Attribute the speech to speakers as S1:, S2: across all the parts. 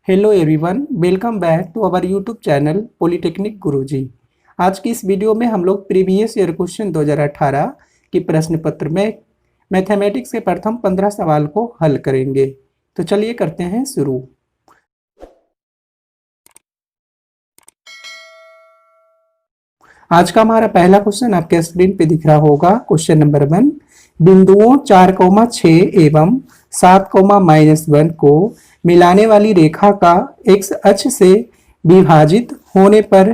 S1: Hello everyone, welcome back to our YouTube channel polytechnic Guruji. आज की इस वीडियो में हम लोग प्रीवियस ईयर क्वेश्चन 2018 की प्रश्न पत्र में मैथमेटिक्स के प्रथम 15 सवाल को हल करेंगे। तो चलिए करते हैं शुरू। आज का हमारा पहला क्वेश्चन आपके स्क्रीन पे दिख रहा होगा। क्वेश्चन नंबर 1, बिंदुओं 4,6 एवं 7,-1 को मिलाने वाली रेखा का एक्स अक्ष से विभाजित होने पर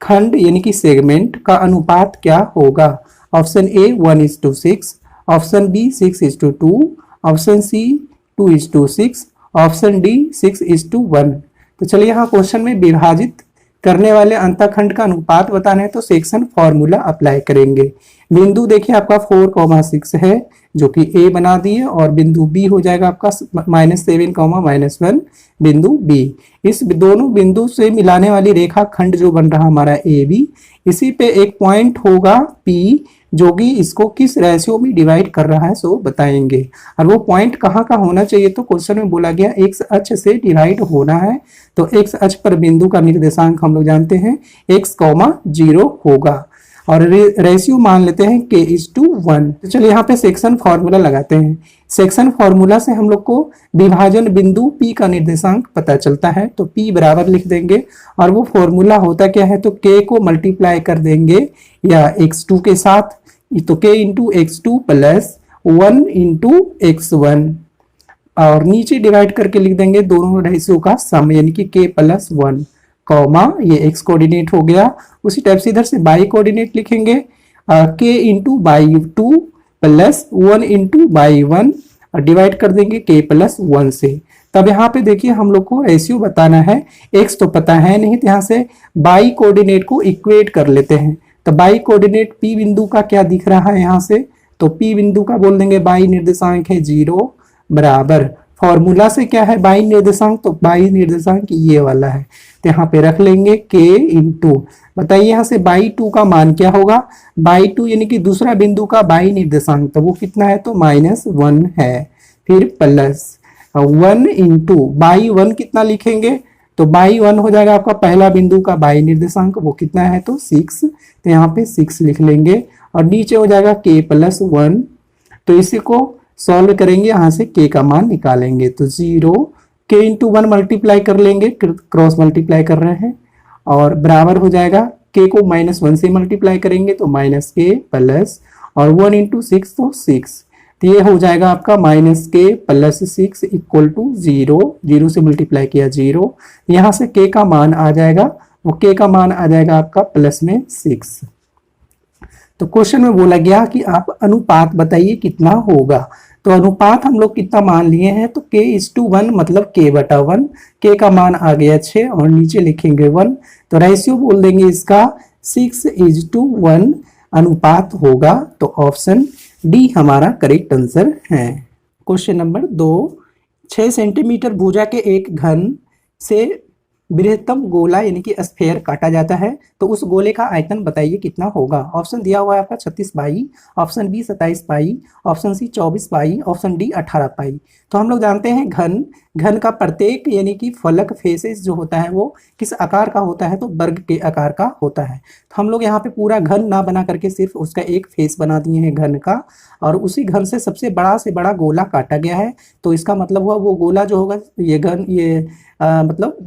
S1: खंड यानी कि सेगमेंट का अनुपात क्या होगा? Option A 1:6, option B 6:2, option C 2:6, option D 6:1। तो चलिए यहाँ क्वेश्चन में विभाजित करने वाले अंतःखंड का अनुपात बताना है तो सेक्शन फॉर्मूला अप्लाई करेंगे। बिंदु देखिए आपका 4,6 है जो कि ए बना दिए, और बिंदु बी हो जाएगा आपका -7, बिंदु बी। इस दोनों बिंदु से मिलाने वाली रेखा खंड जो बन रहा हमारा ए बी, इसी पे एक पॉइंट होगा पी जो कि इसको किस रेशियो में डिवाइड कर रहा है सो बताएंगे। और वो पॉइंट कहाँ का होना चाहिए तो क्वेश्चन में बोला गया एक्स अक्ष से डिवाइड होना है। तो एक्स अक्ष पर बिंदु का निर्देशांक हम लोग जानते हैं x,0 होगा, और रेशियो मान लेते हैं k:1। तो चलिए यहाँ पे सेक्शन फॉर्मूला लगाते हैं। सेक्शन फॉर्मूला से हम लोग को विभाजन बिंदु P का निर्देशांक पता चलता है, तो P बराबर लिख देंगे। और वो फॉर्मूला होता क्या है तो K को मल्टीप्लाई कर देंगे या x2 के साथ, तो K into x2 plus 1 into x1, और नीचे डिवाइड करके लिख देंगे दोनों रेशियो का सम यानी कि K+1, कॉमा ये x कोऑर्डिनेट हो गया। उसी टाइप से इधर से y कोऑर्डिनेट लिखेंगे K into y2 plus 1 into y1, और डिवाइड कर देंगे K+1 से। तब यहाँ पे देखिए हम लोग को रेशियो बताना है, x तो पता है नहीं, तो यहाँ से y कोऑर्डिनेट को इक्वेट कर लेते हैं। तो y कोऑर्डिनेट P बिंदु का क्या दिख रहा है यहाँ से, तो P बिंदु का बोल देंगे y निर्देशांक है 0 बराबर, फॉर्मूला से क्या है y निर्देशांक, तो y निर्देशांक ये वाला है, तो यहाँ पे रख लेंगे k इंटू, बताइए यहाँ से y2 का मान क्या होगा, y2 यानी कि दूसरा बिंदु का y निर्देशांक, तो वो कितना है तो -1 है, फिर प्लस 1 इंटू y1 कितना लिखेंगे, तो y1 हो जाएगा आपका पहला बिंदु का y निर्देशांक, वो कितना है तो 6, तो यहाँ पे 6 लिख लेंगे, और नीचे हो जाएगा k+1। तो इसी को सॉल्व करेंगे, यहाँ से k का मान निकालेंगे, तो 0 k इंटू 1 मल्टीप्लाई कर लेंगे, क्रॉस मल्टीप्लाई कर रहे हैं, और बराबर हो जाएगा k को -1 से मल्टीप्लाई करेंगे तो -k प्लस, और 1 इंटू 6 तो 6, तो ये हो जाएगा आपका -k प्लस 6 इक्वल टू 0, 0 से मल्टीप्लाई किया 0, यहाँ से k का मान आ जाएगा, वो k का मान आ जाएगा आपका प्लस में 6। तो क्वेश्चन में बोला गया कि आप अनुपात बताइए कितना होगा। तो अनुपात हम लोग कितना मान लिए हैं तो k:1 मतलब k/1, k का मान आ गया 6 और नीचे लिखेंगे 1, तो रेशियो बोल देंगे इसका 6:1 अनुपात होगा। तो ऑप्शन डी हमारा करेक्ट आंसर है। क्वेश्चन नंबर 2, 6 सेंटीमीटर भुजा के एक घन से बृहत्तम गोला यानी कि स्फेयर काटा जाता है, तो उस गोले का आयतन बताइए कितना होगा। ऑप्शन दिया हुआ है आपका 36 पाई, ऑप्शन बी 27 पाई, ऑप्शन सी 24 पाई, ऑप्शन डी 18 पाई। तो हम लोग जानते हैं घन का प्रत्येक यानी कि फलक फेसेस जो होता है वो किस आकार का होता है तो वर्ग के आकार का होता है। तो हम लोग यहाँ पे पूरा घन ना बना करके सिर्फ उसका एक फेस बना दिए हैं घन का, और उसी घन से सबसे बड़ा से बड़ा गोला काटा गया है। तो इसका मतलब हुआ वो गोला जो होगा ये घन मतलब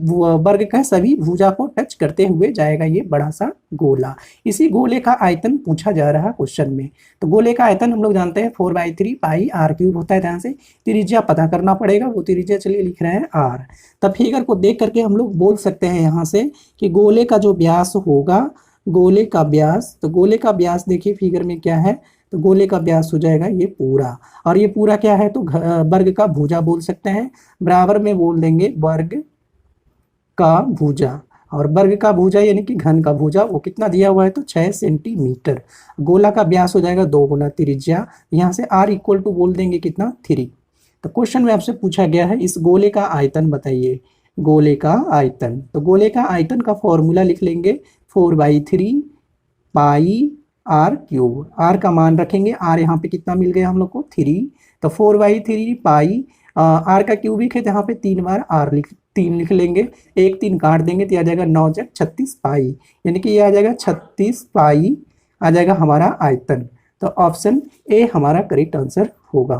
S1: वर्ग का सभी भुजा को टच करते हुए जाएगा ये बड़ा सा गोला। इसी गोले का आयतन पूछा जा रहा है क्वेश्चन में। तो गोले का आयतन हम लोग जानते हैं 4/3 पाई r³ होता है। ध्यान से त्रिज्या पता करना पड़ेगा, वो त्रिज्या चलिए लिख रहे हैं r। तब फिगर को देख करके हम लोग बोल सकते हैं यहाँ से कि गोले का जो व्यास होगा, गोले का व्यास, तो गोले का व्यास देखिए फिगर में क्या है, तो गोले का व्यास हो जाएगा ये पूरा, और ये पूरा क्या है तो वर्ग का भुजा बोल सकते हैं, बराबर में बोल देंगे वर्ग का भुजा, और वर्ग का भुजा यानी कि घन का भुजा वो कितना दिया हुआ है तो 6 सेंटीमीटर। गोला का व्यास हो जाएगा 2 गुना त्रिज्या, यहाँ से r इक्वल टू बोल देंगे कितना 3। तो क्वेश्चन में आपसे पूछा गया है इस गोले का आयतन बताइए, गोले का आयतन, तो गोले का आयतन का फॉर्मूला लिख लेंगे 4/3 पाई r³, r का मान रखेंगे, r यहाँ पे कितना मिल गया हम लोग को 3, तो 4/3 पाई r का क्यूबिक है तो यहाँ पे 3 बार r 3 लिख लेंगे, 1 3 काट देंगे तो आ जाएगा 9 जग 36 पाई, यानी कि ये आ जाएगा 36 पाई आ जाएगा हमारा आयतन। तो ऑप्शन ए हमारा करेक्ट आंसर होगा।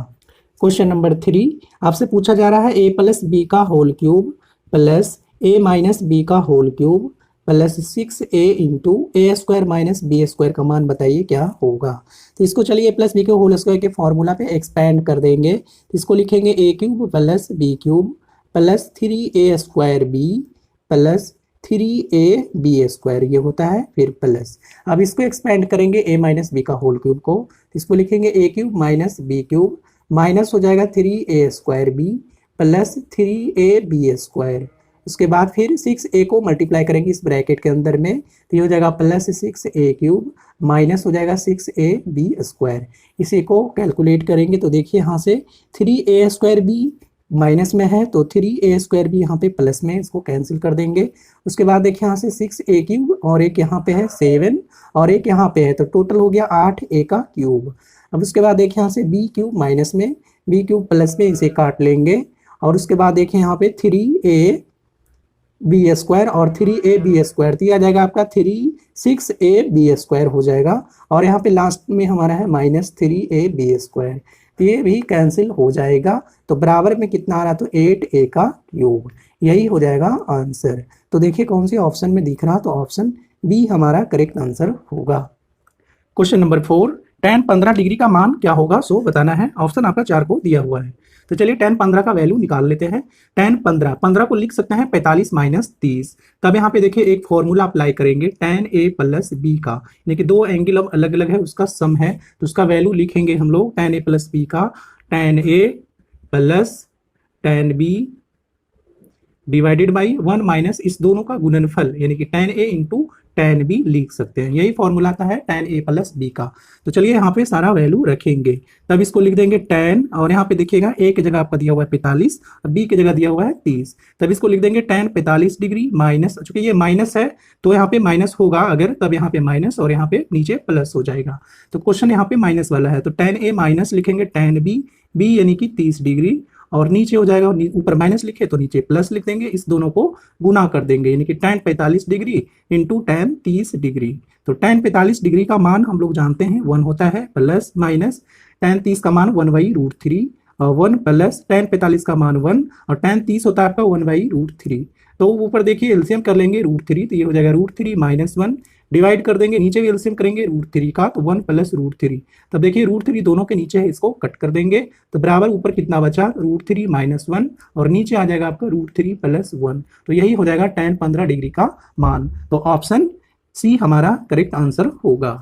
S1: क्वेश्चन नंबर 3 आपसे पूछा जा रहा है ए प्लस बी का whole cube plus A minus B का whole cube plus 6a into A square minus B square का मान बताइए क्या होगा। तो इसको चलिए ए प्लस बी के होल स्क्वायर के फॉर्मूला पे एक्सपेंड कर देंगे। तो इसको लिखेंगे A cube plus B cube plus 3a square B plus 3a B square, ये होता है फिर प्लस। अब इसको एक्सपेंड करेंगे ए माइनस बी का होल क्यूब को, तो इसको लिखेंगे A cube minus B cube minus हो जाएगा 3a square B plus 3a B square. उसके बाद फिर 6a को मल्टीप्लाई करेंगे इस ब्रैकेट के अंदर में, तो ये हो जाएगा प्लस 6a क्यूब माइनस हो जाएगा 6a बी स्क्वायर। इसी को कैलकुलेट करेंगे तो देखिए यहाँ से 3a स्क्वायर बी माइनस में है तो 3a स्क्वायर भी यहाँ पे प्लस में, इसको कैंसिल कर देंगे। उसके बाद देखिए यहाँ से 6a क्यूब और एक यहाँ पे है 7 और एक यहाँ पे है, तो टोटल हो गया 8a का क्यूब। अब उसके बाद देखिए यहाँ से b क्यूब माइनस में, b क्यूब प्लस में, इसे काट लेंगे। और उसके बाद देखिए यहाँ पे 3a बी स्क्वायर और 3a बी स्क्वायर, तो ये आ जाएगा आपका 6a बी स्क्वायर हो जाएगा। और यहाँ पे लास्ट में हमारा है माइनस 3a बी स्क्वायर, तो ये भी कैंसिल हो जाएगा। तो बराबर में कितना आ रहा, तो 8a का क्यूब, यही हो जाएगा आंसर। तो देखिए कौन सी ऑप्शन में दिख रहा, तो ऑप्शन बी हमारा करेक्ट आंसर होगा। क्वेश्चन नंबर 4 tan 15 डिग्री का मान क्या होगा सो बताना है। ऑप्शन आपका 4 को दिया हुआ है। तो चलिए tan 15 का वैल्यू निकाल लेते हैं। tan 15 को लिख सकते हैं 45 माइनस 30। तब यहाँ पे देखिए एक फॉर्मूला अप्लाई करेंगे tan a प्लस बी का, यानी कि दो एंगल अब अलग अलग है उसका सम है, तो उसका वैल्यू लिखेंगे हम लोग tan a प्लस बी का tan a plus tan b divided by 1 minus इस दोनों का गुणनफल, यानी कि tan a into tan b लिख सकते हैं। यही फॉर्मूला आता है tan a प्लस b का। तो चलिए यहाँ पे सारा वैल्यू रखेंगे, तब इसको लिख देंगे tan, और यहाँ पे देखिएगा a की जगह आपका दिया हुआ है 45 और b की जगह दिया हुआ है 30, तब इसको लिख देंगे tan 45 डिग्री माइनस, चूंकि ये माइनस है तो यहाँ पे माइनस होगा अगर, तब यहाँ पे माइनस और यहाँ पे नीचे प्लस हो जाएगा। तो क्वेश्चन यहाँ पे माइनस वाला है, तो tan a माइनस लिखेंगे tan b यानी कि 30 डिग्री, और नीचे हो जाएगा, ऊपर माइनस लिखे तो नीचे प्लस लिख देंगे, इस दोनों को गुना कर देंगे, यानी कि tan 45 degree into tan 30 degree. तो tan 45 डिग्री का मान हम लोग जानते हैं 1 होता है, प्लस माइनस tan 30 का मान 1/√3 और 1 प्लस tan 45 का मान 1 और tan 30 होता है आपका 1/√3। तो ऊपर देखिए एलसीएम कर लेंगे √3, तो ये हो जाएगा √3 माइनस 1, डिवाइड कर देंगे, नीचे भी एलसीएम करेंगे √3 का, तो 1 प्लस √3। तब देखिए √3 दोनों के नीचे है, इसको कट कर देंगे, तो बराबर ऊपर कितना बचा √3 माइनस 1 और नीचे आ जाएगा आपका √3 प्लस 1। तो यही हो जाएगा tan 15 डिग्री का मान। तो ऑप्शन सी हमारा करेक्ट आंसर होगा।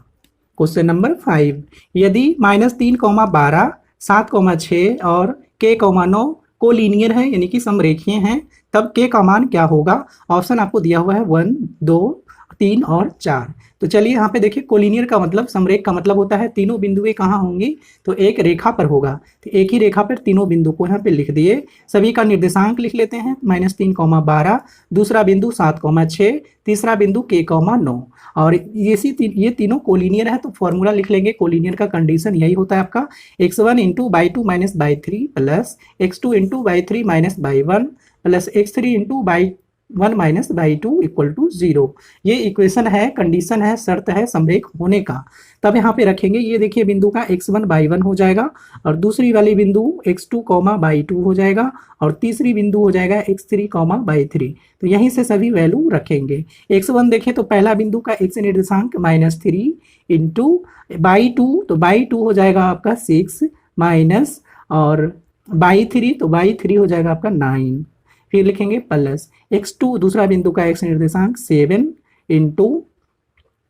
S1: क्वेश्चन नंबर 5 यदि -3, 12, 7, 6 और k, 9 को लीनियर है, यानी कि समरेखीय हैं, तब k का मान क्या होगा। ऑप्शन आपको दिया हुआ है 1, 2, 3 और 4। तो चलिए यहाँ पे देखिए कोलिनियर का मतलब, समरेख का मतलब होता है तीनों बिंदुएं कहाँ होंगी, तो एक रेखा पर होगा। तो एक ही रेखा पर तीनों बिंदु को यहाँ पे लिख दिए, सभी का निर्देशांक लिख लेते हैं, -3, 12, दूसरा बिंदु 7, 6, तीसरा बिंदु k, 9 और ये तीनों कोलिनियर है। तो फॉर्मूला लिख लेंगे कोलिनियर का, कंडीशन यही होता है आपका x1 into y 2 minus y 3 plus x2 into y 3 minus y 1 plus x3 into y 1 minus y 2 equal to 0। ये इक्वेशन है, कंडीशन है, शर्त है समरेख होने का। तब यहाँ पे रखेंगे, ये देखिए बिंदु का x1 बाई 1 हो जाएगा और दूसरी वाली बिंदु x2 बाई 2 हो जाएगा और तीसरी बिंदु हो जाएगा x3 बाई 3। तो यहीं से सभी वैल्यू रखेंगे। x1 देखें तो पहला बिंदु का x निर्देशांक -3 इंटू बाई 2, तो बाई 2 हो जाएगा आपका 6 माइनस, और बाई 3 तो बाई 3 हो जाएगा आपका 9, फिर लिखेंगे प्लस x2 दूसरा बिंदु का x निर्देशांक 7 इंटू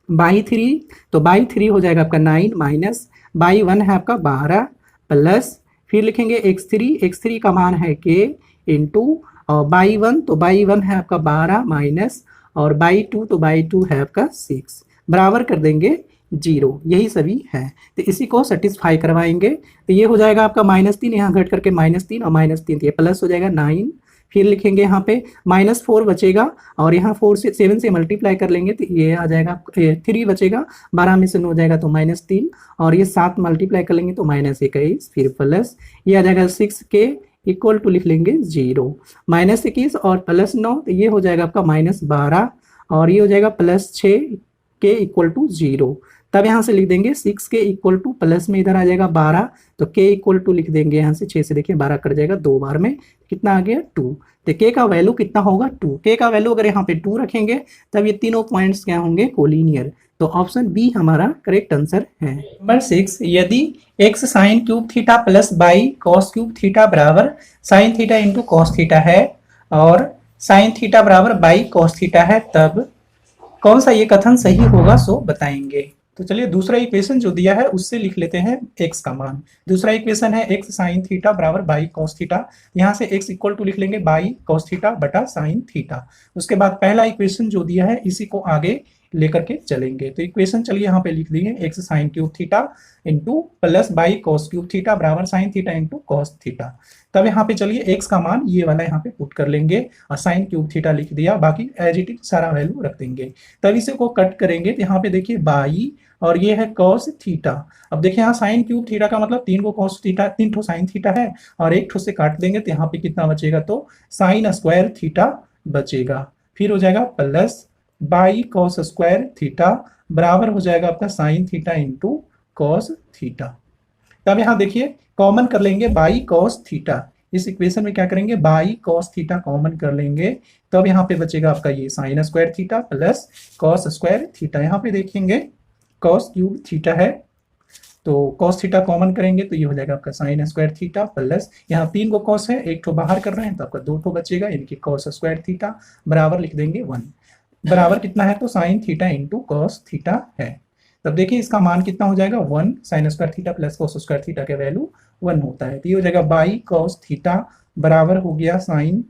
S1: बाई 3, तो बाई 3 हो जाएगा आपका 9 माइनस बाई 1 है आपका 12 प्लस, फिर लिखेंगे x3 का मान है k इंटू बाई 1, तो बाई 1 है आपका 12 माइनस, और बाई 2 तो बाई 2 है आपका 6, बराबर कर देंगे 0। यही सभी है, तो इसी को सेटिस्फाई करवाएंगे। तो ये हो जाएगा आपका -3, यहाँ घट करके -3 और -3 ये प्लस हो जाएगा 9, फिर लिखेंगे यहाँ पे -4 बचेगा और यहाँ 4 से 7 से मल्टीप्लाई कर लेंगे तो ये आ जाएगा 3 बचेगा, 12 में से 9 जाएगा तो -3 और ये 7 मल्टीप्लाई कर लेंगे तो -21, फिर प्लस ये आ जाएगा 6k इक्वल टू लिख लेंगे 0। -21 और +9 तो ये हो जाएगा आपका -12 और ये हो जाएगा +6 के इक्वल टू 0। तब यहाँ से लिख देंगे 6 के इक्वल टू प्लस में इधर आ जाएगा 12, तो के इक्वल टू लिख देंगे यहाँ से 6 से देखिए 12 कट जाएगा 2 बार में, कितना आ गया 2। तो के का वैल्यू कितना होगा 2। के का वैल्यू अगर यहाँ पे 2 रखेंगे तब ये तीनों पॉइंट्स क्या होंगे कोलिनियर। तो ऑप्शन बी हमारा करेक्ट आंसर है। नंबर 6, यदि x sine cube theta plus y cos cube theta बराबर sine theta into cos theta है और साइन थीटा बराबर बाई कॉस थीटा है, तब कौन सा ये कथन सही होगा सो बताएंगे। तो चलिए दूसरा इक्वेशन जो दिया है उससे लिख लेते हैं x का मान। दूसरा इक्वेशन है x साइन थीटा बराबर बाई कॉस थीटा, यहाँ से x इक्वल टू लिख लेंगे बाई कॉस थीटा बटा साइन थीटा। उसके बाद पहला इक्वेशन जो दिया है इसी को आगे लेकर के चलेंगे। तो इक्वेशन चलिए यहाँ पे लिख देंगे x sine cube theta into plus y cos cube theta बराबर sine theta into cos theta. तब यहाँ पे चलिए x का मान ये वाला यहाँ पे पुट कर लेंगे और साइन क्यूब थीटा लिख दिया, बाकी एज इट इज सारा वैल्यू रख देंगे। तब इसे को कट करेंगे तो यहाँ पे देखिए बाई और ये है कॉस थीटा। अब देखिए यहाँ साइन क्यूब थीटा का मतलब 3 को कॉस थीटा, 3 ठो साइन थीटा है और 1 ठो से काट देंगे तो यहाँ पे कितना बचेगा, तो साइन स्क्वायर थीटा बचेगा। फिर हो जाएगा plus y cos square theta बराबर हो जाएगा आपका sign theta into cos theta. तब यहाँ देखिए कॉमन कर लेंगे बाई कॉस थीटा, इस इक्वेशन में क्या करेंगे बाई कॉस थीटा कॉमन कर लेंगे, तब यहाँ पे बचेगा आपका ये sine square theta plus cos square theta. यहाँ पे देखेंगे कॉस क्यूब थीटा है तो कॉस थीटा कॉमन करेंगे तो ये हो जाएगा आपका साइन स्क्वायर थीटा प्लस यहाँ 3 को कॉस है, 1 ठो बाहर कर रहे हैं तो आपका 2 ठो बचेगा, यानी कि कॉस स्क्वायर थीटा बराबर लिख देंगे 1। बराबर कितना है, तो sign theta into cos theta है। तब देखिए इसका मान कितना हो जाएगा 1, sine square theta plus cos square theta का वैल्यू 1 होता है। तो ये हो जाएगा बाई कॉस थीटा बराबर हो गया sign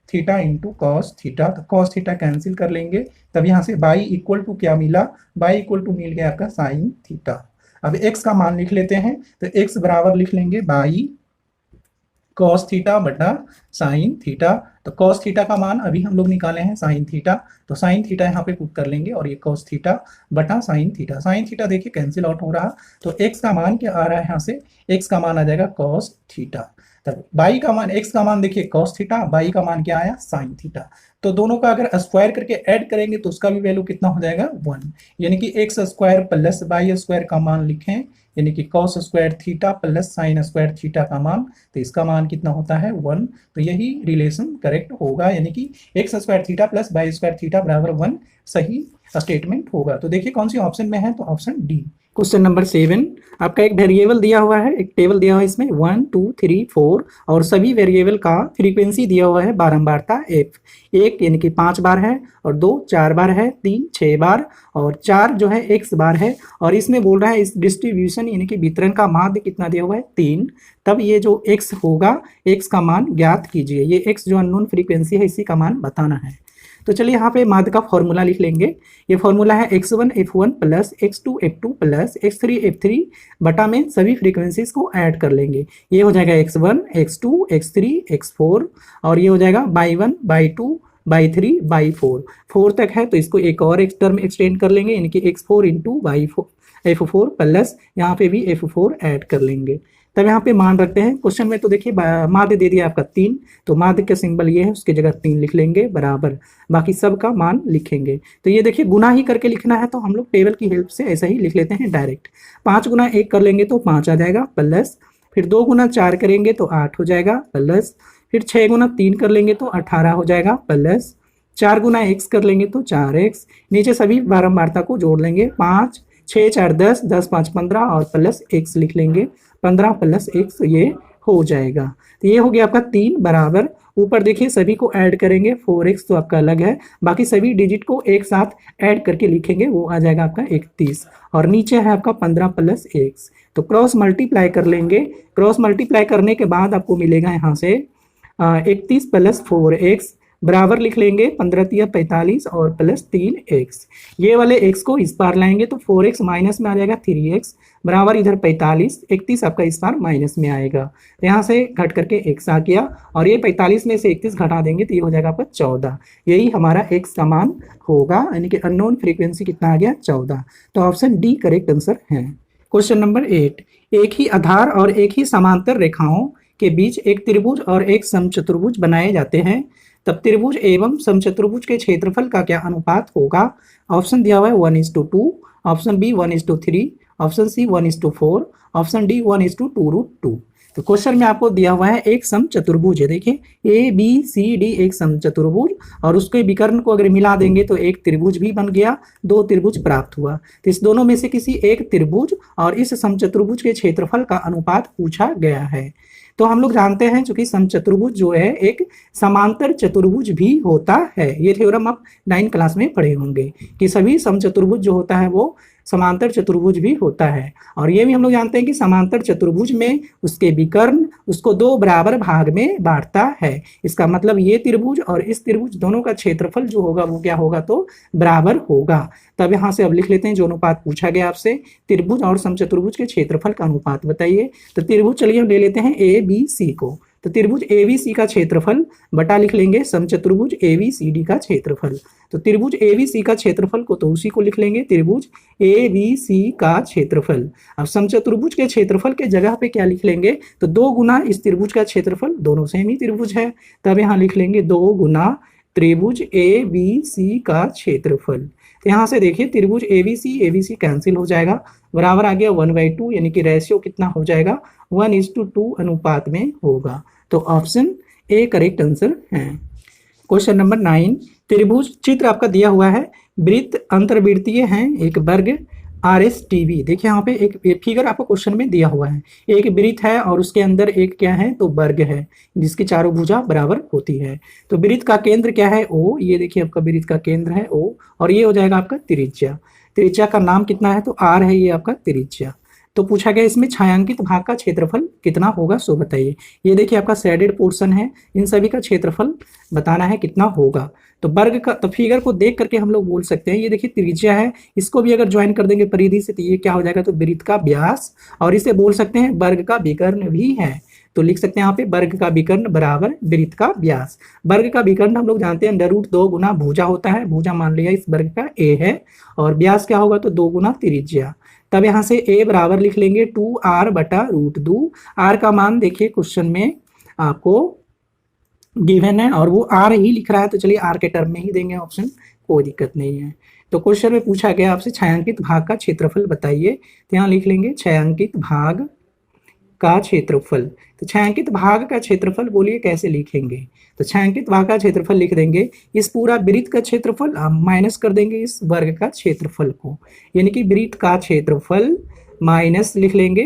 S1: theta into cos theta. तो कॉस थीटा कैंसिल कर लेंगे, तब यहाँ से बाई इक्वल टू क्या मिला, बाई इक्वल टू मिल गया आपका साइन थीटा। अब x का मान लिख लेते हैं, तो x बराबर लिख लेंगे बाई कॉस थीटा बटा साइन थीटा। तो कॉस थीटा का मान अभी हम लोग निकाले हैं साइन थीटा, तो साइन थीटा यहाँ पे पुट कर लेंगे और ये कॉस थीटा बटा साइन थीटा। साइन थीटा देखिए कैंसिल आउट हो रहा, तो x का मान क्या आ रहा है, यहाँ से x का मान आ जाएगा कॉस थीटा। तब बाई का मान, x का मान देखिए कॉस थीटा, बाई का मान क्या आया साइन थीटा। तो दोनों का अगर स्क्वायर करके ऐड करेंगे तो उसका भी वैल्यू कितना हो जाएगा 1, यानी कि x square plus by square का मान लिखें, यानी कि cos square theta plus sine square theta का मान, तो इसका मान कितना होता है 1। तो यही रिलेशन करेक्ट होगा, यानी कि x square theta plus by square theta बराबर 1 सही स्टेटमेंट होगा। तो देखिए कौन सी ऑप्शन में है, तो ऑप्शन डी। क्वेश्चन नंबर 7, आपका एक वेरिएबल दिया हुआ है, एक टेबल दिया हुआ है इसमें 1 2 3 4 और सभी वेरिएबल का फ्रीक्वेंसी दिया हुआ है बारंबारता f। 1 यानी कि 5 बार है और 2 4 बार है, 3 6 बार और 4 जो है x बार है। और इसमें बोल रहा है इस डिस्ट्रीब्यूशन यानी कि वितरण का माध्य कितना दिया हुआ है 3। तब ये जो x होगा, x का मान ज्ञात कीजिए। ये x जो अननोन फ्रीक्वेंसी है इसी का मान बताना है। तो चलिए यहाँ पे माध्य का फॉर्मूला लिख लेंगे। ये फॉर्मूला है x1 f1 plus x2 f2 plus x3 f3 बटा में सभी फ्रीक्वेंसीज को ऐड कर लेंगे। ये हो जाएगा x1 x2 x3 x4 और ये हो जाएगा बाई 1 बाई 2 बाई 3 बाई 4। 4 तक है तो इसको एक और एक टर्म एक्सटेंड कर लेंगे, यानी कि x4 into by f4 plus यहाँ पे भी f4 ऐड कर लेंगे। तब यहाँ पे मान रखते हैं। क्वेश्चन में तो देखिए माध्य दे दिया आपका 3, तो माध्य का सिंबल ये है, उसकी जगह 3 लिख लेंगे बराबर, बाकी सब का मान लिखेंगे। तो ये देखिए गुना ही करके लिखना है, तो हम लोग टेबल की हेल्प से ऐसा ही लिख लेते हैं डायरेक्ट। 5 गुना 1 कर लेंगे तो 5 आ जाएगा प्लस, फिर 2 गुना 4 करेंगे तो 8 हो जाएगा प्लस, फिर 6 गुना 3 कर लेंगे तो 18 हो जाएगा प्लस, 4 गुना x कर लेंगे तो 4x, नीचे सभी बारंबारता को जोड़ लेंगे, 5 6 4 10 10 5 15 और प्लस x लिख लेंगे, 15 प्लस x ये हो जाएगा। तो ये हो गया आपका 3 बराबर, ऊपर देखिए सभी को ऐड करेंगे, 4x तो आपका अलग है, बाकी सभी डिजिट को एक साथ ऐड करके लिखेंगे, वो आ जाएगा आपका 31 और नीचे है आपका 15 प्लस x। तो क्रॉस मल्टीप्लाई कर लेंगे, क्रॉस मल्टीप्लाई करने के बाद आपको मिलेगा यहाँ से 31 प्लस 4x बराबर लिख लेंगे 15 तिया 45 और प्लस 3x। ये वाले x को इस पार लाएंगे तो 4x माइनस में आ जाएगा 3x बराबर इधर 45, 31 आपका इस पार माइनस में आएगा, तो यहाँ से घट करके x आ गया और ये 45 में से 31 घटा देंगे तो ये हो जाएगा आपका 14। यही हमारा x का मान होगा, यानी कि अननोन फ्रीक्वेंसी कितना आ गया 14। तो ऑप्शन डी करेक्ट आंसर है। क्वेश्चन नंबर 8, एक ही आधार और एक ही समांतर रेखाओं के बीच एक त्रिभुज और एक समचतुर्भुज बनाए जाते हैं, तब त्रिभुज एवं समचतुर्भुज के क्षेत्रफल का क्या अनुपात होगा? ऑप्शन दिया हुआ है 1:2, option B 1:3, option C 1:4, option D 1:2√2। तो क्वेश्चन में आपको दिया हुआ है एक समचतुर्भुज है, देखिए ए बी सी डी एक समचतुर्भुज, और उसके विकर्ण को अगर मिला देंगे तो एक त्रिभुज भी बन गया, दो त्रिभुज प्राप्त हुआ। तो इस दोनों में से किसी एक त्रिभुज और इस समचतुर्भुज के क्षेत्रफल का अनुपात पूछा गया है। तो हम लोग जानते हैं चूंकि समचतुर्भुज जो है एक समांतर चतुर्भुज भी होता है, ये थ्योरम आप 9 क्लास में पढ़े होंगे कि सभी समचतुर्भुज जो होता है वो समांतर चतुर्भुज भी होता है। और ये भी हम लोग जानते हैं कि समांतर चतुर्भुज में उसके विकर्ण उसको दो बराबर भाग में बांटता है। इसका मतलब ये त्रिभुज और इस त्रिभुज दोनों का क्षेत्रफल जो होगा वो क्या होगा? तो बराबर होगा। तब यहाँ से अब लिख लेते हैं जो अनुपात पूछा गया आपसे, त्रिभुज और समचतुर्भुज के क्षेत्रफल का अनुपात बताइए। तो त्रिभुज चलिए हम ले लेते हैं ए बी सी को, तो त्रिभुज एबीसी का क्षेत्रफल बटा लिख लेंगे समचतुर्भुज एबीसीडी का क्षेत्रफल। तो त्रिभुज एबीसी का क्षेत्रफल को तो उसी को लिख लेंगे त्रिभुज एबीसी का क्षेत्रफल। अब समचतुर्भुज के क्षेत्रफल के जगह पे क्या लिख लेंगे? तो 2 गुना इस त्रिभुज का क्षेत्रफल, दोनों सेम ही त्रिभुज है, तब यहाँ लिख लेंगे 2 गुना त्रिभुज एबीसी का क्षेत्रफल। तो यहाँ से देखिए त्रिभुज एबीसी कैंसिल हो जाएगा, बराबर आ गया 1/2, यानी कि रेशियो कितना हो जाएगा? 1:2 अनुपात में होगा। तो ऑप्शन ए करेक्ट आंसर है। क्वेश्चन नंबर 9, त्रिभुज चित्र आपका दिया हुआ है, वृत्त अंतर्वृत्तीय हैं, एक वर्ग RSTV। देखिए यहाँ पे एक फिगर आपको क्वेश्चन में दिया हुआ है, एक वृत्त है और उसके अंदर एक क्या है? तो वर्ग है जिसकी चारों भुजा बराबर होती है। तो वृत्त का केंद्र क्या है? O, ये देखिए आपका वृत्त का केंद्र है O, और ये हो जाएगा आपका त्रिज्या। त्रिज्या का नाम कितना है? तो R है ये आपका त्रिज्या। तो पूछा गया इसमें छायांकित भाग का क्षेत्रफल कितना होगा सो बताइए। ये देखिए आपका शेडेड पोर्शन है, इन सभी का क्षेत्रफल बताना है कितना होगा। तो वर्ग का, तो फिगर को देख करके हम लोग बोल सकते हैं, ये देखिए त्रिज्या है, इसको भी अगर ज्वाइन कर देंगे परिधि से तो ये क्या हो जाएगा? तो वृत्त का व्यास, और इसे बोल सकते हैं वर्ग का विकर्ण भी है। तो लिख सकते हैं यहाँ पे वर्ग का विकर्ण बराबर वृत्त का व्यास। वर्ग का विकर्ण हम लोग जानते हैं √2 गुना भुजा होता है, भुजा मान लिया इस वर्ग का A है, और व्यास क्या होगा? तो 2 गुना त्रिज्या। तब यहाँ से A बराबर लिख लेंगे 2R/√2। R का मान देखिए क्वेश्चन में आपको गिवन है और वो R ही लिख रहा है, तो चलिए R के टर्म में ही देंगे ऑप्शन, कोई दिक्कत नहीं है। तो क्वेश्चन में पूछा गया आपसे छायांकित भाग का क्षेत्रफल बताइए, तो यहाँ लिख लेंगे छायांकित भाग का क्षेत्रफल। तो छायांकित भाग का क्षेत्रफल बोलिए कैसे लिखेंगे? तो छायांकित भाग का क्षेत्रफल लिख देंगे इस पूरा वृत्त का क्षेत्रफल माइनस कर देंगे इस वर्ग का क्षेत्रफल को, यानी कि वृत्त का क्षेत्रफल माइनस लिख लेंगे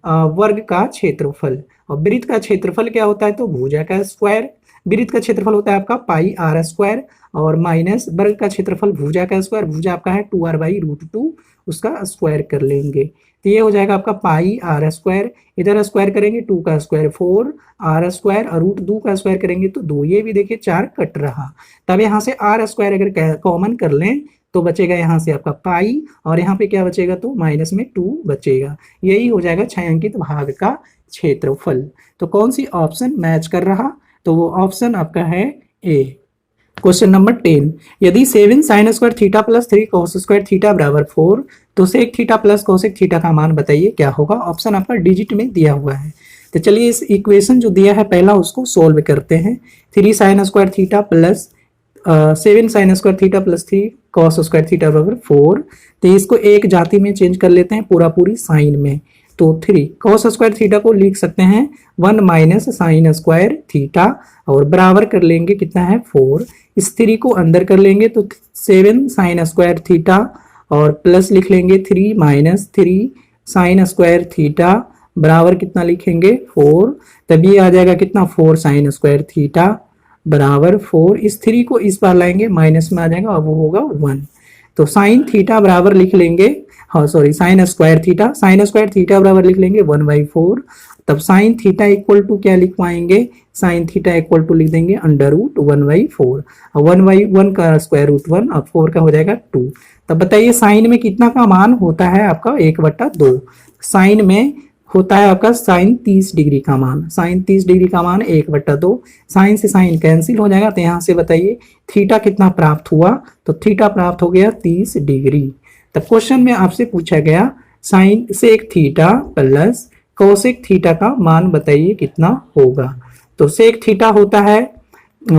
S1: वर्ग का क्षेत्रफल। और वृत्त का क्षेत्रफल क्या होता है? तो भुजा का स्क्वायर। वृत्त का क्षेत्रफल होता है आपका πr², और माइनस वर्ग का क्षेत्रफल भुजा का स्क्वायर, भुजा आपका है 2r/√2, उसका स्क्वायर कर लेंगे। तो ये हो जाएगा आपका πr², इधर स्क्वायर करेंगे 2 का स्क्वायर 4r² और √2 का स्क्वायर करेंगे तो 2, ये भी देखिए 4 कट रहा। तब यहाँ से r² अगर कॉमन कर लें तो बचेगा यहाँ से आपका पाई, और यहाँ पे क्या बचेगा? तो माइनस में 2 बचेगा। यही हो जाएगा छायांकित भाग का क्षेत्रफल। तो कौन सी ऑप्शन मैच कर रहा? तो वो ऑप्शन आपका है ए। क्वेश्चन नंबर 10, यदि 7 sin² theta plus 3 cos² theta बराबर 4, तो sec theta plus cosec theta का मान बताइए क्या होगा? ऑप्शन आपका डिजिट में दिया हुआ है। तो चलिए इस इक्वेशन जो दिया है पहला उसको सोल्व करते हैं। 3 sin² theta plus 7 sin² theta plus 3 cos² theta बराबर 4। तो इसको एक जाति में चेंज कर लेते हैं पूरी साइन में। तो 3 cos² थीटा को लिख सकते हैं 1 माइनस sin² थीटा, और बराबर कर लेंगे कितना है? 4। इस 3 को अंदर कर लेंगे तो 7 sin² थीटा, और प्लस लिख लेंगे 3 माइनस 3 sin² थीटा बराबर कितना लिखेंगे? 4। तभी आ जाएगा कितना? 4 sin² थीटा बराबर 4। इस 3 को इस बार लाएंगे माइनस में आ जाएगा और वो होगा 1। तो साइन थीटा बराबर लिख लेंगे, हाँ sorry sin² theta, sin² theta बराबर लिख लेंगे 1/4। तब साइन थीटा इक्वल टू क्या लिखवाएंगे? साइन थीटा इक्वल टू लिख देंगे √1/4। 1/1 का स्क्वायर रूट 1 और 4 का हो जाएगा 2। तब बताइए साइन में कितना का मान होता है आपका? 1/2। साइन में होता है आपका साइन 30 डिग्री का मान, साइन 30 डिग्री का मान 1/2। साइन से साइन कैंसिल हो जाएगा, तो यहाँ से बताइए थीटा कितना प्राप्त हुआ? तो थीटा प्राप्त हो गया 30 डिग्री। तब क्वेश्चन में आपसे पूछा गया sine sec theta plus cosec theta का मान बताइए कितना होगा। तो सेक थीटा होता है,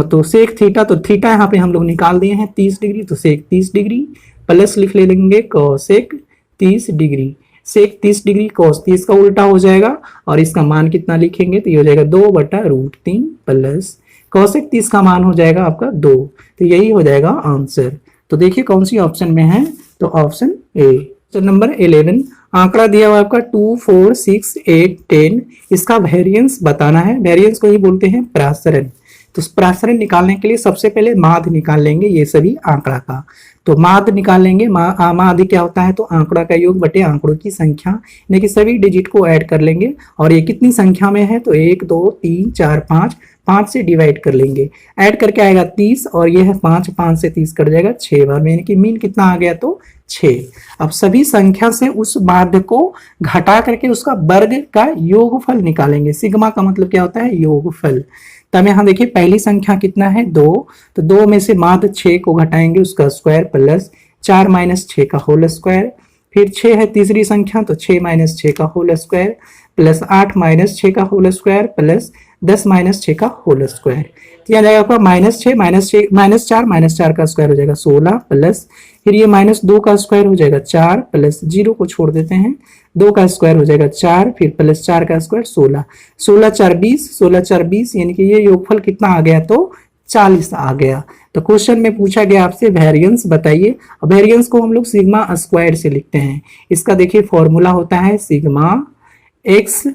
S1: तो सेक थीटा, तो थीटा यहाँ पे हम लोग निकाल दिए हैं 30 डिग्री, तो सेक 30 डिग्री प्लस लिख ले लेंगे कोसेक 30 डिग्री। सेक 30 डिग्री कोस 30 का उल्टा हो जाएगा और इसका मान कितना लिखेंगे तो ये हो जाएगा 2/√3 प्लस कोसेक 30 का मान हो जाएगा आपका 2। तो यही हो जाएगा आंसर। तो देखिए कौन सी ऑप्शन में है, तो ऑप्शन ए। तो नंबर 11 आंकड़ा दिया हुआ आपका 2, 4, 6, 8, 10, इसका वेरिएंस बताना है। वेरिएंस को ही बोलते हैं प्रासरण। तो प्रसारण निकालने के लिए सबसे पहले माध्य निकाल लेंगे ये सभी आंकड़ा का। तो माध्य निकाल लेंगे। माध्य क्या होता है, तो आंकड़ा का योग बटे आंकड़ों की संख्या, यानी कि सभी डिजिट को ऐड कर लेंगे। और ये कितनी संख्या में है, तो 1, 2, 3, 4, 5, 5 से डिवाइड कर लेंगे, ऐड करके आएगा 30 और ये है 5, 5 से 30 कट जाएगा 6 बार, यानी कि मीन कितना आ गया, तो 6। अब सभी संख्या से उस माध्य को घटा करके उसका वर्ग का योगफल निकालेंगे। सिग्मा का मतलब क्या होता है, योगफल। तब यहाँ देखिए पहली संख्या कितना है, 2, तो 2 में से माध्य 6 को घटाएंगे उसका स्क्वायर प्लस 4 माइनस 6 का होल स्क्वायर। फिर 6 है तीसरी संख्या, तो 6 माइनस 6 का होल स्क्वायर प्लस 8 माइनस 6 का होल स्क्वायर प्लस 10 माइनस 6 का होल स्क्वायर। तो यहाँ जाएगा आपका -6 माइनस 4 का स्क्वायर हो जाएगा 16 प्लस, फिर ये -2 का स्क्वायर हो जाएगा 4 प्लस 0 को छोड़ देते हैं, 2 का स्क्वायर हो जाएगा 4, फिर प्लस 4 का स्क्वायर 16, 16 4 20, 16 4 20, यानी कि ये योगफल कितना आ गया, तो 40 आ गया। तो क्वेश्चन में पूछा गया आपसे वेरिएंस बताइए। अब वेरिएंस को हम लोग सिग्मा स्क्वायर से लिखते हैं। इसका देखिए फॉर्मूला होता है सिग्मा x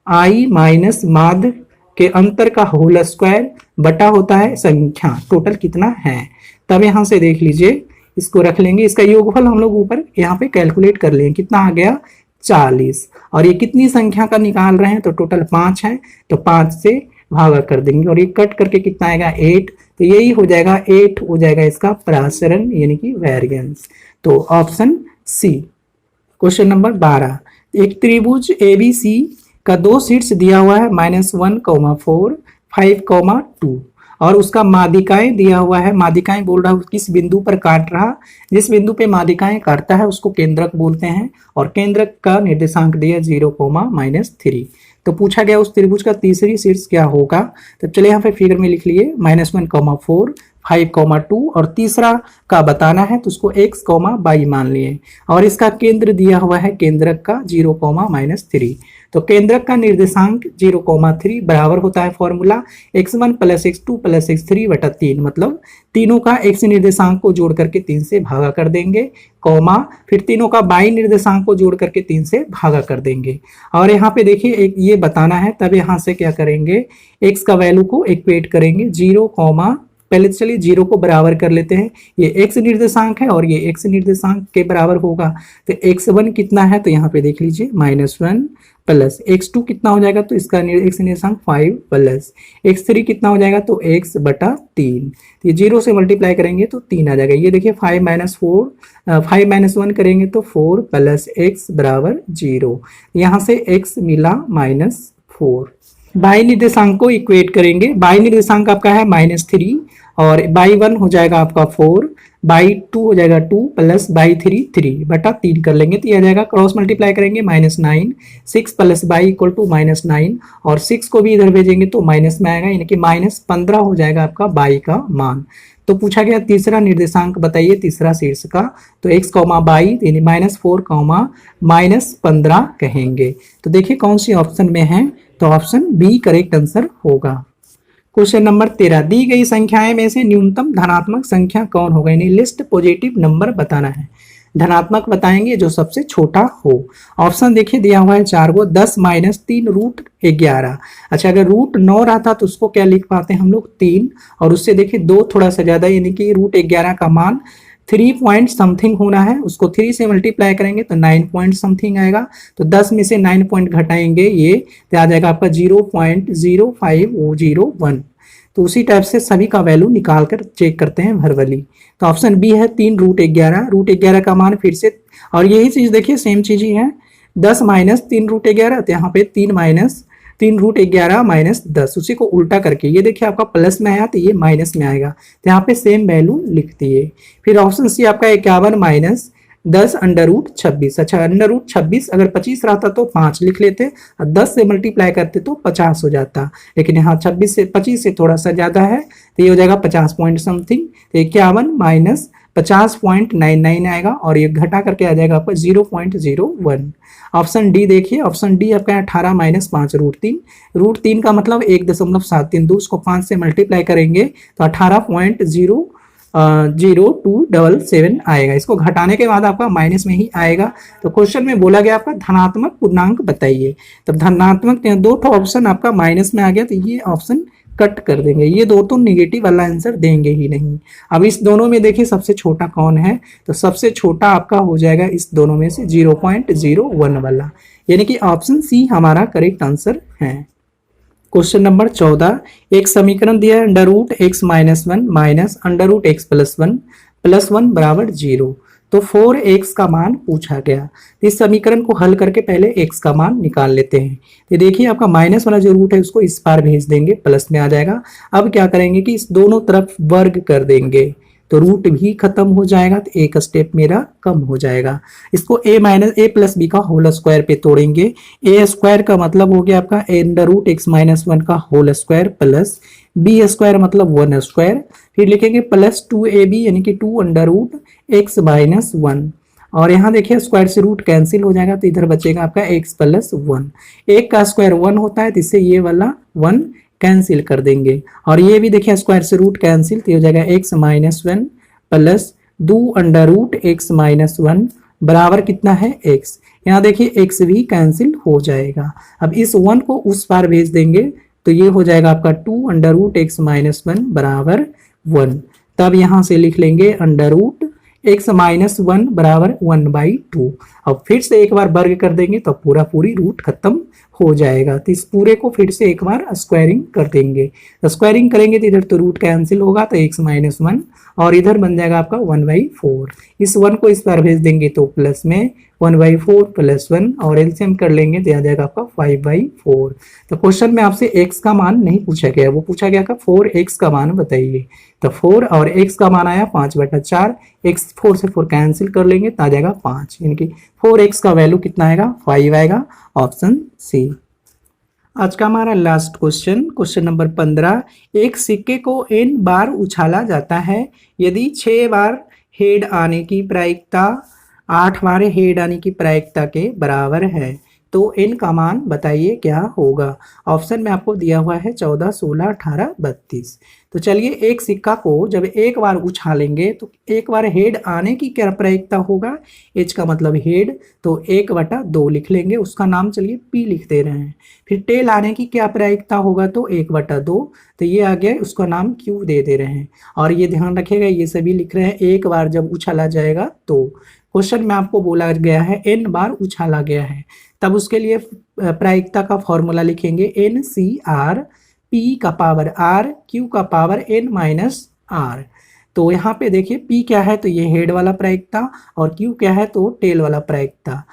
S1: i माइनस माध्य के अंतर का होल स्क्वायर बटा होता है संख्या, टोटल कितना है। तब यहां से देख लीजिए, इसको रख लेंगे, इसका योगफल हम लोग ऊपर यहाँ पे कैलकुलेट कर लेंगे, कितना आ गया 40। और ये कितनी संख्या का निकाल रहे हैं, तो टोटल 5 है, तो 5 से भागा कर देंगे और ये कट करके कितना आएगा 8। तो यही हो जाएगा 8 हो जाएगा इसका प्रासरण यानी कि वेरिएंस। तो ऑप्शन सी। क्वेश्चन नंबर 12, एक त्रिभुज ABC का 2 शीट्स दिया हुआ है -1, 4, 5, 2 और उसका माध्यिकाएं दिया हुआ है। माध्यिकाएं बोल रहा है किस बिंदु पर काट रहा, जिस बिंदु पे माध्यिकाएं काटता है उसको केंद्रक बोलते हैं और केंद्रक का निर्देशांक दिया 0, -3। तो पूछा गया उस त्रिभुज का तीसरी शीर्ष क्या होगा। तो चलिए यहाँ पे फिगर में लिख लिए -1, 4, 5, 2 और तीसरा का बताना है, तो उसको x, y मान लिए और इसका केंद्र दिया हुआ है केंद्रक का 0, -3। तो केंद्रक का निर्देशांक 0, 3 बराबर होता है फॉर्मूला x1 + x2 + x3 बटा 3, मतलब तीनों का x निर्देशांक को जोड़ करके 3 से भागा कर देंगे, कॉमा फिर तीनों का y निर्देशांक को जोड़ करके 3 से भागा कर देंगे। और यहाँ पे देखिए एक ये बताना है, तब यहाँ से क्या करेंगे, x का वैल्यू को इक्वेट करेंगे 0, पहले चलिए 0 को बराबर कर लेते हैं, ये x निर्देशांक है और ये x निर्देशांक के बराबर होगा। तो x1 कितना है, तो यहाँ पे देख लीजिए -1 प्लस x2 कितना हो जाएगा, तो इसका x निर्देशांक 5 प्लस x3 कितना हो जाएगा, तो x बटा 3। तो ये 0 से मल्टीप्लाई करेंगे तो 3 आ जाएगा। ये देखिए 5 - 1 करेंगे तो 4 प्लस x बराबर 0, यहाँ से x मिला -4। बाई निर्देशांक को इक्वेट करेंगे, बाई निर्देशांक आपका है -3 और बाई 1 हो जाएगा आपका 4, बाई 2 हो जाएगा 2 प्लस बाई 3 3 बटा 3 कर लेंगे तो यह आ जाएगा, क्रॉस मल्टीप्लाई करेंगे -9, 6 प्लस बाई इक्वल टू -9 और 6 को भी इधर भेजेंगे तो माइनस में आएगा, यानी कि -15 हो जाएगा आपका बाई का मान। तो पूछा गया तीसरा निर्देशांक बताइए तीसरा शीर्ष का, तो x, बाई यानी -4, -15 कहेंगे। तो देखिए कौन सी ऑप्शन में है, तो ऑप्शन बी करेक्ट आंसर होगा। क्वेश्चन नंबर 13, दी गई संख्याएं में से न्यूनतम धनात्मक संख्या कौन होगा, यानी लिस्ट पॉजिटिव नंबर बताना है। धनात्मक बताएंगे जो सबसे छोटा हो। ऑप्शन देखिए दिया हुआ है 4 को, 10 - 3√11। अच्छा अगर √9 रहा था तो उसको क्या लिख पाते हैं हम लोग 3 और उससे देखिए 2 थोड़ा सा ज्यादा, यानी कि √11 का मान 3 पॉइंट समथिंग होना है, उसको 3 से मल्टीप्लाई करेंगे तो 9 पॉइंट समथिंग आएगा। तो 10 में से 9 पॉइंट घटाएंगे ये तो आ जाएगा आपका 0.0501। तो उसी टाइप से सभी का वैल्यू निकाल कर चेक करते हैं भरवली। तो ऑप्शन बी है 3√11, √11 का मान फिर से, और यही चीज देखिए सेम चीज ही है, 10 - 3√11, तो यहाँ पे 3√11 - 10, उसी को उल्टा करके ये देखिए आपका प्लस में आया तो ये माइनस में आएगा, तो यहाँ पे सेम वैल्यू लिख दिए। फिर ऑप्शन सी आपका 51 10 अंडर रूट 26। अच्छा, अंडर रूट 26 अगर 25 रहता तो 5 लिख लेते और 10 से मल्टीप्लाई करते तो 50 हो जाता, लेकिन यहाँ 25 से थोड़ा सा ज़्यादा है तो ये हो जाएगा 50 पॉइंट समथिंग, तो 51 माइनस 50.99 आएगा और ये घटा करके आ जाएगा आपका 0.01। ऑप्शन डी देखिए, ऑप्शन डी आपका 18 माइनस 5 √3। √3 का मतलब 1.732, उसको 5 से मल्टीप्लाई करेंगे तो 18.0277 आएगा। इसको घटाने के बाद आपका माइनस में ही आएगा। तो क्वेश्चन में बोला गया आपका धनात्मक पूर्णांक बताइए, तब धनात्मक दो ठो ऑप्शन आपका माइनस में आ गया तो ये ऑप्शन कट कर देंगे, ये दो तो निगेटिव वाला आंसर देंगे ही नहीं। अब इस दोनों में देखिए सबसे छोटा कौन है, तो सबसे छोटा आपका हो जाएगा इस दोनों में से 0.01 वाला, यानी कि ऑप्शन सी हमारा करेक्ट आंसर है। क्वेश्चन नंबर 14, एक समीकरण दिया है under root x minus 1 minus under root x plus 1 बराबर 0, तो 4x का मान पूछा गया। इस समीकरण को हल करके पहले x का मान निकाल लेते हैं। तो देखिए आपका माइनस वाला जो रूट है उसको इस पार भेज देंगे, प्लस में आ जाएगा। अब क्या करेंगे कि इस दोनों तरफ वर्ग कर देंगे तो रूट भी खत्म हो जाएगा, तो एक स्टेप मेरा कम हो जाएगा। इसको a प्लस बी का होल स्क्वायर पे तोड़ेंगे। a स्क्वायर का मतलब हो गया आपका अंडर रूट x माइनस 1 का whole square plus b square मतलब 1 स्क्वायर, फिर लिखेंगे प्लस 2ab यानी कि 2 अंडर रूट x माइनस 1, और यहाँ देखिए स्क्वायर से रूट कैंसिल हो जाएगा तो इधर बचेगा आपका x प्लस 1। एक का स्क्वायर 1 होता है तो इससे ये वाला 1 कैंसिल कर देंगे, और ये भी देखिए स्क्वायर से रूट कैंसिल तो हो जाएगा x minus 1 plus 2 under root x minus 1 बराबर कितना है x। यहाँ देखिए x भी कैंसिल हो जाएगा। अब इस 1 को उस पार भेज देंगे तो ये हो जाएगा आपका 2 अंडर रूट x माइनस 1 बराबर 1। तब यहाँ से लिख लेंगे अंडर रूट x माइनस 1 बराबर 1/2। अब फिर से एक बार वर्ग कर देंगे तो पूरी रूट खत्म हो जाएगा। तो इस पूरे को फिर से एक बार स्क्वायरिंग कर देंगे, तो स्क्वायरिंग करेंगे तो इधर तो रूट कैंसिल होगा तो x माइनस 1 और इधर बन जाएगा आपका 1/4। इस 1 को इस बार भेज देंगे तो प्लस में 1/4 प्लस 1 और एलसीएम कर लेंगे तो आ जाएगा आपका 5/4। तो क्वेश्चन में आपसे x का मान नहीं पूछा गया, वो पूछा गया था 4x का मान बताइए। तो 4 और x का मान आया 5/4, x 4 से 4 कैंसिल कर लेंगे तो आ जाएगा 5, यानी कि 4x का वैल्यू कितना आएगा 5 आएगा, ऑप्शन सी। आज का हमारा लास्ट क्वेश्चन, क्वेश्चन नंबर 15, एक सिक्के को n बार उछाला जाता है, यदि 6 बार हेड आने की प्रायिकता 8 बार हेड आने की प्रायिकता के बराबर है तो n का मान बताइए क्या होगा। ऑप्शन में आपको दिया हुआ है 14, 16, 18, 32। तो चलिए एक सिक्का को जब एक बार उछालेंगे तो एक बार हेड आने की क्या प्रायिकता होगा, h का मतलब हेड, तो 1/2 लिख लेंगे, उसका नाम चलिए p लिख दे रहे हैं। फिर टेल आने की क्या प्रायिकता होगा तो 1/2, तो ये आ गया, उसका नाम q दे दे रहे हैं। और ये ध्यान रखिएगा ये सभी लिख रहे हैं एक बार जब उछाला जाएगा तो। क्वेश्चन में आपको बोला गया है n बार उछाला गया है, तब उसके लिए प्रायिकता का फॉर्मूला लिखेंगे NCR, P का पावर R, Q का पावर N माइनस R। तो यहाँ पे देखिए P क्या है तो ये हेड वाला प्रायिकता और Q क्या है तो टेल वाला प्रायिकता,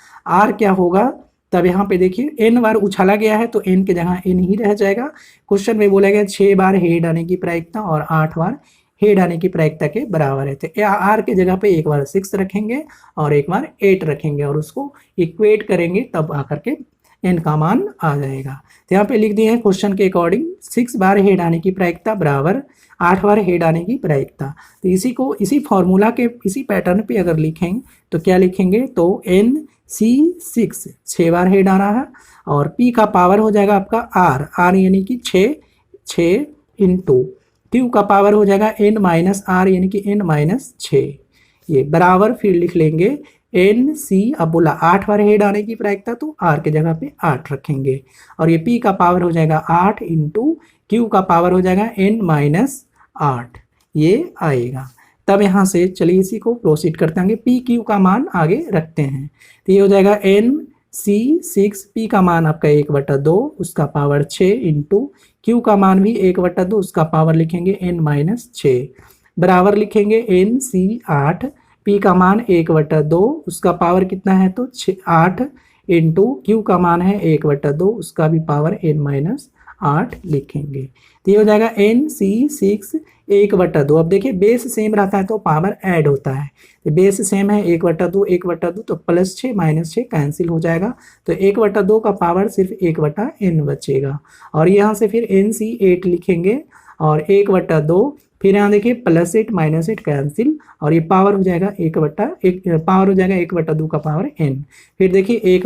S1: R क्या होगा, तब यहाँ पे देखिए n बार उछाला गया है तो n के जगह n ही रह जाएगा। क्वेश्चन में बोला गया 6 बार हेड आने की प्रायिकता और 8 बार हेड आने की प्रायिकता के बराबर है, तो आर के जगह पे एक बार 6 रखेंगे और एक बार 8 रखेंगे और उसको इक्वेट करेंगे तब आकर के n का मान आ जाएगा। तो यहाँ पे लिख दिए हैं क्वेश्चन के अकॉर्डिंग 6 बार हेड आने की प्रायिकता बराबर 8 बार हेड आने की प्रायिकता। तो इसी को इसी फॉर्मूला के इसी पैटर्न पे अगर लिखेंगे तो क्या लिखेंगे तो NC6 6 बार हेड आ रहा है और P का पावर हो जाएगा आपका R यानी कि 6 इंटू Q का पावर हो जाएगा n माइनस R यानी कि n माइनस 6, ये बराबर फिर लिख लेंगे NC। अब बोला 8 बार हेड आने की प्रायिकता तो R के जगह पे 8 रखेंगे और ये P का पावर हो जाएगा 8 इंटू Q का पावर हो जाएगा n माइनस 8, ये आएगा। तब यहाँ से चलिए इसी को प्रोसीड करते हैं, P Q का मान आगे रखते हैं तो ये हो जाएगा NC6, P का मान आपका 1/2 उसका पावर 6 इंटू Q का मान भी 1/2 उसका पावर लिखेंगे n माइनस 6 बराबर लिखेंगे NC8, P का मान 1/2 उसका पावर कितना है तो 8 इंटू Q का मान है 1/2 उसका भी पावर n माइनस 8 लिखेंगे। तो ये हो जाएगा NC6 1/2। अब देखिए बेस सेम रहता है तो पावर ऐड होता है, तो बेस सेम है 1/2 1/2, तो +6 -6 कैंसिल हो जाएगा, तो 1/2 का पावर सिर्फ 1/n बचेगा। और यहाँ से फिर NC8 लिखेंगे और 1/2, फिर यहाँ देखिए +8 -8 कैंसिल, और ये पावर हो जाएगा 1/1, पावर हो जाएगा 1/2 का पावर n। फिर देखिए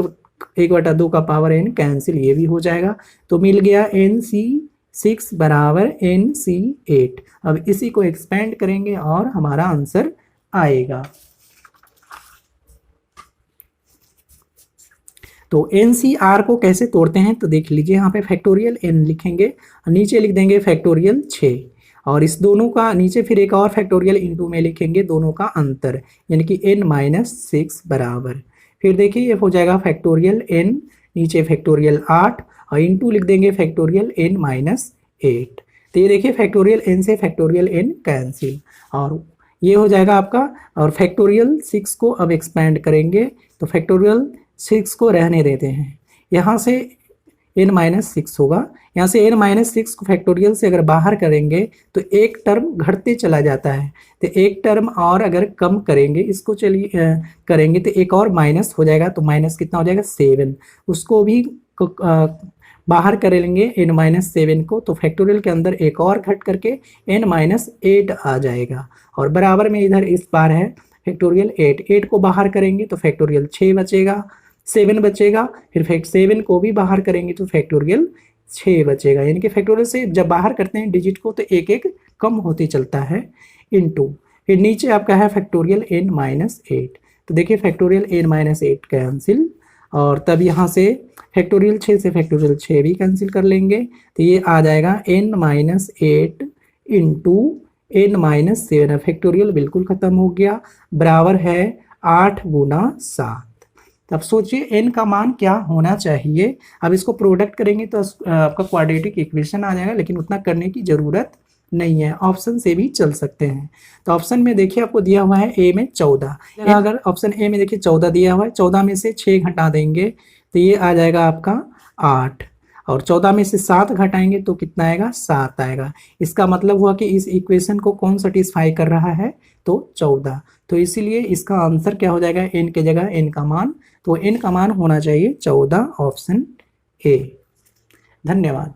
S1: 1/2 का पावर n कैंसिल, ये भी हो जाएगा, तो मिल गया NC6 बराबर NC8। अब इसी को एक्सपेंड करेंगे और हमारा आंसर आएगा। तो NCR को कैसे तोड़ते हैं तो देख लीजिए, यहाँ पे फैक्टोरियल n लिखेंगे, नीचे लिख देंगे फैक्टोरियल 6, और इस दोनों का नीचे फिर एक और फैक्टोरियल इंटू में लिखेंगे दोनों का अंतर, यानी कि n-6 बराबर। फिर देखिए ये हो जाएगा फैक्टोरियल n, नीचे फैक्टोरियल 8 और इंटू लिख देंगे फैक्टोरियल n-8। तो ये देखिए फैक्टोरियल n से फैक्टोरियल n कैंसिल, और ये हो जाएगा आपका। और फैक्टोरियल 6 को अब एक्सपेंड करेंगे, तो फैक्टोरियल 6 को रहने देते हैं, यहाँ से n-6 होगा, यहाँ से n-6 को फैक्टोरियल से अगर बाहर करेंगे तो एक टर्म घटते चला जाता है, तो एक टर्म और अगर कम करेंगे इसको चलिए करेंगे तो एक और माइनस हो जाएगा, तो माइनस कितना हो जाएगा 7, उसको भी बाहर कर लेंगे n-7 को, तो फैक्टोरियल के अंदर एक और घट करके n-8 आ जाएगा, और बराबर में इधर इस बार है फैक्टोरियल 8 को बाहर करेंगे तो फैक्टोरियल 6 बचेगा, 7 बचेगा, फिर 7 को भी बाहर करेंगे तो फैक्टोरियल 6 बचेगा। यानी कि फैक्टोरियल से जब बाहर करते हैं डिजिट को तो एक एक कम होते चलता है, इनटू फिर नीचे आपका है फैक्टोरियल n-8। तो देखिए फैक्टोरियल n-8 कैंसिल, और तब यहाँ से फैक्टोरियल 6 से फैक्टोरियल 6 भी कैंसिल कर लेंगे, तो ये आ जाएगा n-8 इंटू n-7। फैक्टोरियल बिल्कुल ख़त्म हो गया, बराबर है 8 × 7। अब सोचिए n का मान क्या होना चाहिए। अब इसको प्रोडक्ट करेंगे तो आपका क्वाड्रेटिक इक्वेशन आ जाएगा, लेकिन उतना करने की ज़रूरत नहीं है, ऑप्शन से भी चल सकते हैं। तो ऑप्शन में देखिए आपको दिया हुआ है ए में 14, अगर ऑप्शन ए में देखिए 14 दिया हुआ है, 14 में से 6 घटा देंगे तो ये आ जाएगा आपका 8, और 14 में से 7 घटाएंगे तो कितना आएगा 7 आएगा। इसका मतलब हुआ कि इस इक्वेशन को कौन सेटिस्फाई कर रहा है, तो 14। तो इसीलिए इसका आंसर क्या हो जाएगा, n के जगह n का मान, तो n का मान होना चाहिए 14, ऑप्शन ए। धन्यवाद।